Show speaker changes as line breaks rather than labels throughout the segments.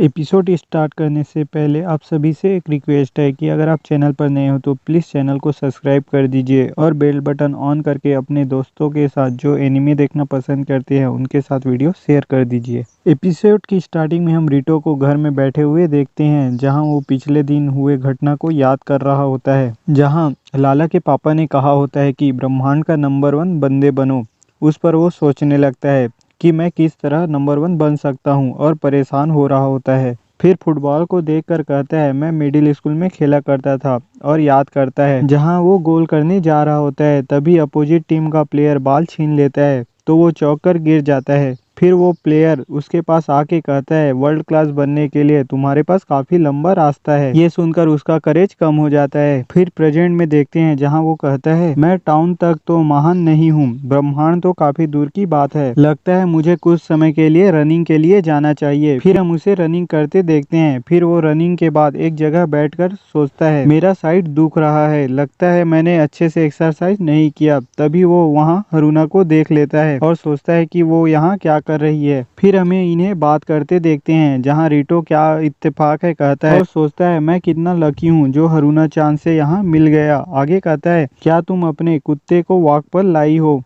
Episode start करने से पहले आप सभी से एक रिक्वेस्ट है कि अगर आप चैनल पर नए हो तो प्लीज़ चैनल को सब्सक्राइब कर दीजिए और बेल बटन ऑन करके अपने दोस्तों के साथ जो एनिमे देखना पसंद करते हैं उनके साथ वीडियो शेयर कर दीजिए। एपिसोड की स्टार्टिंग में हम रीटो को घर में बैठे हुए देखते हैं, जहां वो पिछले दिन हुए घटना को याद कर रहा होता है, जहां लाला के पापा ने कहा होता है कि ब्रह्मांड का नंबर 1 बंदे बनो। उस पर वो सोचने लगता है कि मैं किस तरह नंबर 1 बन सकता हूँ और परेशान हो रहा होता है। फिर फुटबॉल को देखकर कहता है मैं मिडिल स्कूल में खेला करता था, और याद करता है जहाँ वो गोल करने जा रहा होता है तभी अपोजिट टीम का प्लेयर बॉल छीन लेता है तो वो चौंक कर गिर जाता है। फिर वो प्लेयर उसके पास आके कहता है वर्ल्ड क्लास बनने के लिए तुम्हारे पास काफी लंबा रास्ता है। ये सुनकर उसका करेज कम हो जाता है। फिर प्रेजेंट में देखते हैं जहां वो कहता है मैं टाउन तक तो महान नहीं हूँ, ब्रह्मांड तो काफी दूर की बात है, लगता है मुझे कुछ समय के लिए रनिंग के लिए जाना चाहिए। फिर हम उसे रनिंग करते देखते हैं। फिर वो रनिंग के बाद एक जगह बैठकर सोचता है मेरा साइड दुख रहा है, लगता है मैंने अच्छे से एक्सरसाइज नहीं किया। तभी वो वहाँ हारुना को देख लेता है और सोचता है कि वो यहाँ क्या कर रही है। फिर हमें इन्हें बात करते देखते हैं जहाँ रीटो क्या इत्तेफाक है कहता है और सोचता है मैं कितना लकी हूँ जो हारुना चांद से यहाँ मिल गया। आगे कहता है क्या तुम अपने कुत्ते को वॉक पर लाई हो?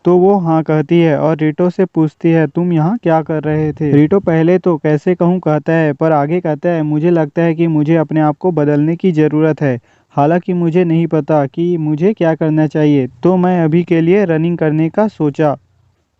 तो वो हाँ कहती है और रीटो से पूछती है तुम यहाँ क्या कर रहे थे? रीटो पहले तो कैसे कहूँ कहता है, पर आगे कहता है मुझे लगता है कि मुझे अपने आप को बदलने की ज़रूरत है, हालांकि मुझे नहीं पता कि मुझे क्या करना चाहिए, तो मैं अभी के लिए रनिंग करने का सोचा।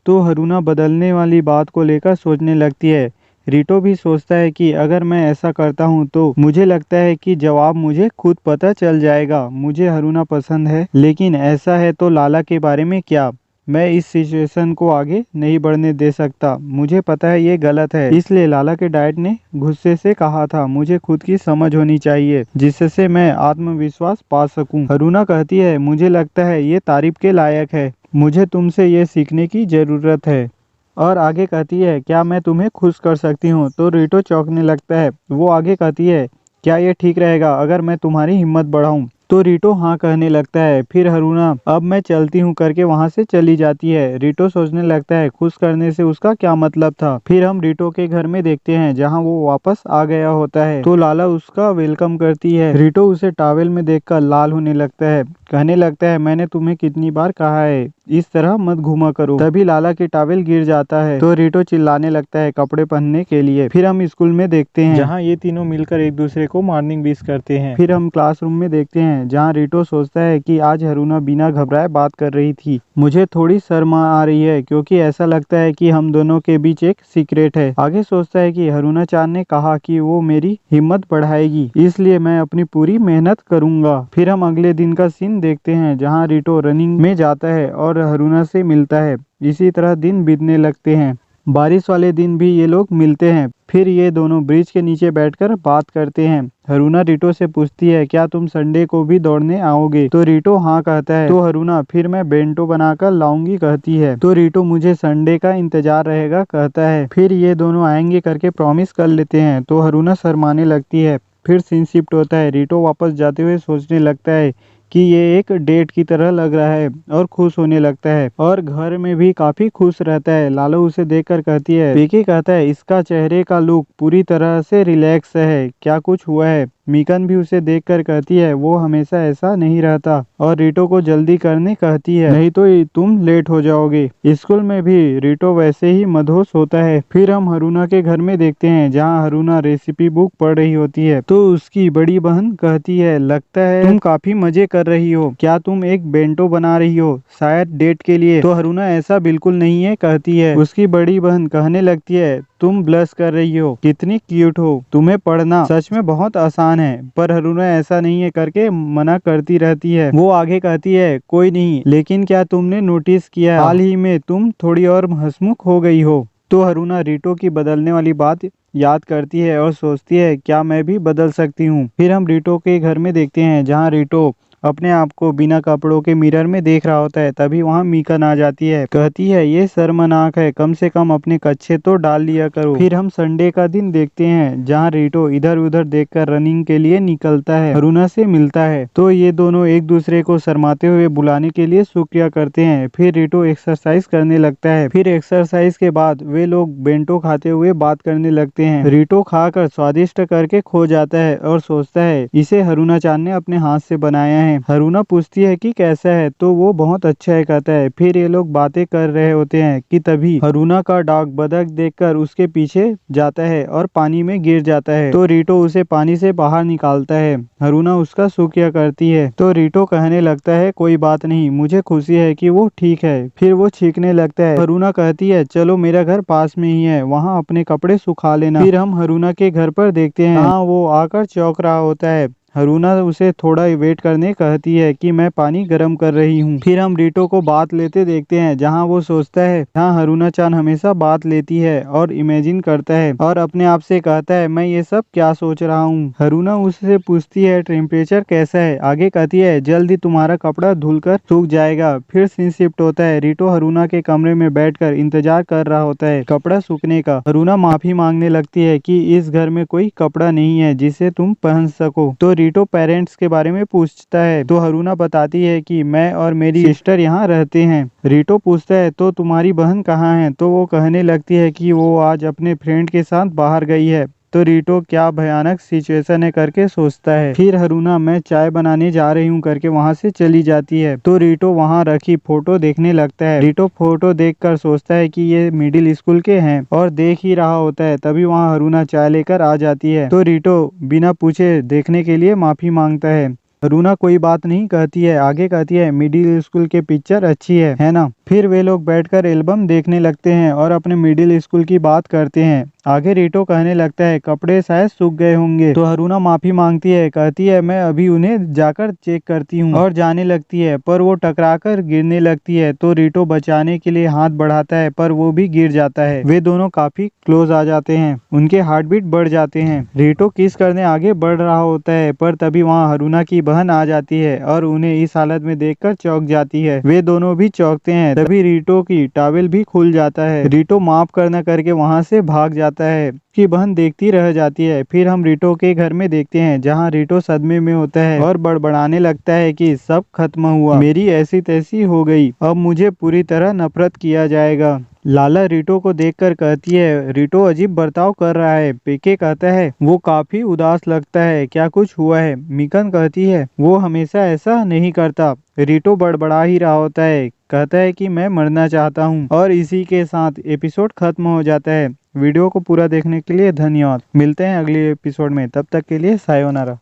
तो हारुना बदलने वाली बात को लेकर सोचने लगती है। रीटो भी सोचता है कि अगर मैं ऐसा करता हूँ तो मुझे लगता है कि जवाब मुझे खुद पता चल जाएगा। मुझे हारुना पसंद है, लेकिन ऐसा है तो लाला के बारे में क्या? मैं इस सिचुएशन को आगे नहीं बढ़ने दे सकता। मुझे पता है ये गलत है, इसलिए लाला के डैड ने गुस्से से कहा था मुझे खुद की समझ होनी चाहिए जिससे मैं आत्मविश्वास पा सकूं। हारुना कहती है मुझे लगता है ये तारीफ के लायक है, मुझे तुमसे ये सीखने की ज़रूरत है। और आगे कहती है क्या मैं तुम्हें खुश कर सकती हूँ? तो रीटो चौंकने लगता है। वो आगे कहती है क्या ये ठीक रहेगा अगर मैं तुम्हारी हिम्मत बढ़ाऊं? तो रीटो हाँ कहने लगता है। फिर हारुना अब मैं चलती हूँ करके वहाँ से चली जाती है। रीटो सोचने लगता है खुश करने से उसका क्या मतलब था। फिर हम रीटो के घर में देखते हैं जहाँ वो वापस आ गया होता है तो लाला उसका वेलकम करती है। रीटो उसे टॉवेल में देखकर लाल होने लगता है, कहने लगता है मैंने तुम्हें कितनी बार कहा है इस तरह मत घूमा करो। तभी लाला की टॉवेल गिर जाता है तो रीटो चिल्लाने लगता है कपड़े पहनने के लिए। फिर हम स्कूल में देखते हैं जहाँ ये तीनों मिलकर एक दूसरे को मॉर्निंग विश करते हैं। फिर हम क्लासरूम में देखते हैं जहाँ रीटो सोचता है कि आज हारुना बिना घबराए बात कर रही थी। मुझे थोड़ी शर्म आ रही है क्योंकि ऐसा लगता है कि हम दोनों के बीच एक सीक्रेट है। आगे सोचता है कि हारुना चांद ने कहा कि वो मेरी हिम्मत बढ़ाएगी, इसलिए मैं अपनी पूरी मेहनत करूंगा। फिर हम अगले दिन का सीन देखते हैं जहाँ रीटो रनिंग में जाता है और हारुना से मिलता है। इसी तरह दिन बीतने लगते हैं। बारिश वाले दिन भी ये लोग मिलते हैं। फिर ये दोनों ब्रिज के नीचे बैठकर बात करते हैं। हारुना रीटो से पूछती है क्या तुम संडे को भी दौड़ने आओगे? तो रीटो हाँ कहता है। तो हारुना फिर मैं बेंटो बनाकर लाऊंगी कहती है। तो रीटो मुझे संडे का इंतजार रहेगा कहता है। फिर ये दोनों आएंगे करके प्रॉमिस कर लेते हैं तो हारुना शर्माने लगती है। फिर सीन शिफ्ट होता है। रीटो वापस जाते हुए सोचने लगता है कि ये एक डेट की तरह लग रहा है और खुश होने लगता है और घर में भी काफी खुश रहता है। लालो उसे देखकर कहती है, विकी कहता है इसका चेहरे का लुक पूरी तरह से रिलैक्स है, क्या कुछ हुआ है? मीकन भी उसे देखकर कहती है वो हमेशा ऐसा नहीं रहता और रीटो को जल्दी करने कहती है नहीं तो तुम लेट हो जाओगे। स्कूल में भी रीटो वैसे ही मदहोश होता है। फिर हम हारुना के घर में देखते हैं जहाँ हारुना रेसिपी बुक पढ़ रही होती है तो उसकी बड़ी बहन कहती है लगता है तुम काफी मजे कर रही हो, क्या तुम एक बेंटो बना रही हो शायद डेट के लिए? तो हारुना ऐसा बिल्कुल नहीं है कहती है। उसकी बड़ी बहन कहने लगती है तुम ब्लश कर रही हो, कितनी क्यूट हो, तुम्हें पढ़ना सच में बहुत आसान है। पर हारुना ऐसा नहीं है करके मना करती रहती है। वो आगे कहती है कोई नहीं, लेकिन क्या तुमने नोटिस किया हाल ही में तुम थोड़ी और हंसमुख हो गई हो? तो हारुना रीटो की बदलने वाली बात याद करती है और सोचती है क्या मैं भी बदल सकती हूँ। फिर हम रीटो के घर में देखते हैं जहाँ रीटो अपने आप को बिना कपड़ों के मिरर में देख रहा होता है। तभी वहाँ मीकन आ जाती है, कहती है ये शर्मनाक है, कम से कम अपने कच्छे तो डाल लिया करो। फिर हम संडे का दिन देखते हैं जहाँ रिटो इधर उधर देखकर रनिंग के लिए निकलता है, हारुना से मिलता है। तो ये दोनों एक दूसरे को शर्माते हुए बुलाने के लिए शुक्रिया करते हैं। फिर रिटो एक्सरसाइज करने लगता है। फिर एक्सरसाइज के बाद वे लोग बेंटो खाते हुए बात करने लगते हैं। रिटो खाकर स्वादिष्ट करके खो जाता है और सोचता है इसे हारुना चान ने अपने हाथ से बनाया है। हारुना पूछती है कि कैसा है, तो वो बहुत अच्छा है कहता है। फिर ये लोग बातें कर रहे होते हैं कि तभी हारुना का डॉग बतख देखकर उसके पीछे जाता है और पानी में गिर जाता है। तो रिटो उसे पानी से बाहर निकालता है। हारुना उसका शुक्रिया करती है। तो रिटो कहने लगता है कोई बात नहीं, मुझे खुशी है कि वो ठीक है। फिर वो छींकने लगता है। हारुना कहती है चलो मेरा घर पास में ही है, वहाँ अपने कपड़े सुखा लेना। फिर हम हारुना के घर पर देखते हैं, जहाँ वो आकर चौंक रहा होता है। हारुना उसे थोड़ा वेट करने कहती है कि मैं पानी गर्म कर रही हूँ। फिर हम रिटो को बात लेते देखते हैं, जहाँ वो सोचता है हाँ हारुना चान हमेशा बात लेती है और इमेजिन करता है और अपने आप से कहता है मैं ये सब क्या सोच रहा हूँ। हारुना उससे पूछती है टेम्परेचर कैसा है, आगे कहती है जल्दी तुम्हारा कपड़ा धुलकर सूख जाएगा। फिर सीन शिफ्ट होता है। रिटो हारुना के कमरे में बैठकर इंतजार कर रहा होता है कपड़ा सूखने का। हारुना माफी मांगने लगती है कि इस घर में कोई कपड़ा नहीं है जिसे तुम पहन सको। तो रिटो पेरेंट्स के बारे में पूछता है, तो हारुना बताती है कि मैं और मेरी सिस्टर यहाँ रहते हैं। रिटो पूछता है तो तुम्हारी बहन कहाँ है, तो वो कहने लगती है कि वो आज अपने फ्रेंड के साथ बाहर गई है। तो रिटो क्या भयानक सिचुएशन है करके सोचता है। फिर हारुना मैं चाय बनाने जा रही हूँ करके वहाँ से चली जाती है। तो रिटो वहाँ रखी फोटो देखने लगता है। रिटो फोटो देखकर सोचता है कि ये मिडिल स्कूल के हैं और देख ही रहा होता है। तभी वहाँ हारुना चाय लेकर आ जाती है। तो रिटो बिना पूछे देखने के लिए माफी मांगता है। हारुना कोई बात नहीं कहती है, आगे कहती है मिडिल स्कूल के पिक्चर अच्छी है ना। फिर वे लोग बैठकर एल्बम देखने लगते हैं और अपने मिडिल स्कूल की बात करते हैं। आगे रिटो कहने लगता है कपड़े शायद सूख गए होंगे। तो हारुना माफी मांगती है, कहती है मैं अभी उन्हें जाकर चेक करती हूँ और जाने लगती है, पर वो टकराकर गिरने लगती है। तो रिटो बचाने के लिए हाथ बढ़ाता है पर वो भी गिर जाता है। वे दोनों काफी क्लोज आ जाते हैं, उनके हार्ट बीट बढ़ जाते हैं। रिटो किस करने आगे बढ़ रहा होता है, पर तभी वहाँ हारुना की बहन आ जाती है और उन्हें इस हालत में देखकर चौंक जाती है। वे दोनों भी चौंकते हैं। तभी रिटो की टॉवेल भी खुल जाता है। रिटो माफ करना करके वहाँ से भाग जाता है। की बहन देखती रह जाती है। फिर हम रिटो के घर में देखते हैं, जहाँ रिटो सदमे में होता है और बड़बड़ाने लगता है कि सब खत्म हुआ, मेरी ऐसी तैसी हो गई, अब मुझे पूरी तरह नफरत किया जाएगा। लाला रिटो को देखकर कहती है रिटो अजीब बर्ताव कर रहा है। पेके कहता है वो काफी उदास लगता है, क्या कुछ हुआ है। मिकन कहती है वो हमेशा ऐसा नहीं करता। रिटो बड़बड़ा ही रहा होता है, कहता है कि मैं मरना चाहता हूँ। और इसी के साथ एपिसोड खत्म हो जाता है। वीडियो को पूरा देखने के लिए धन्यवाद। मिलते हैं अगले एपिसोड में, तब तक के लिए सायोनारा।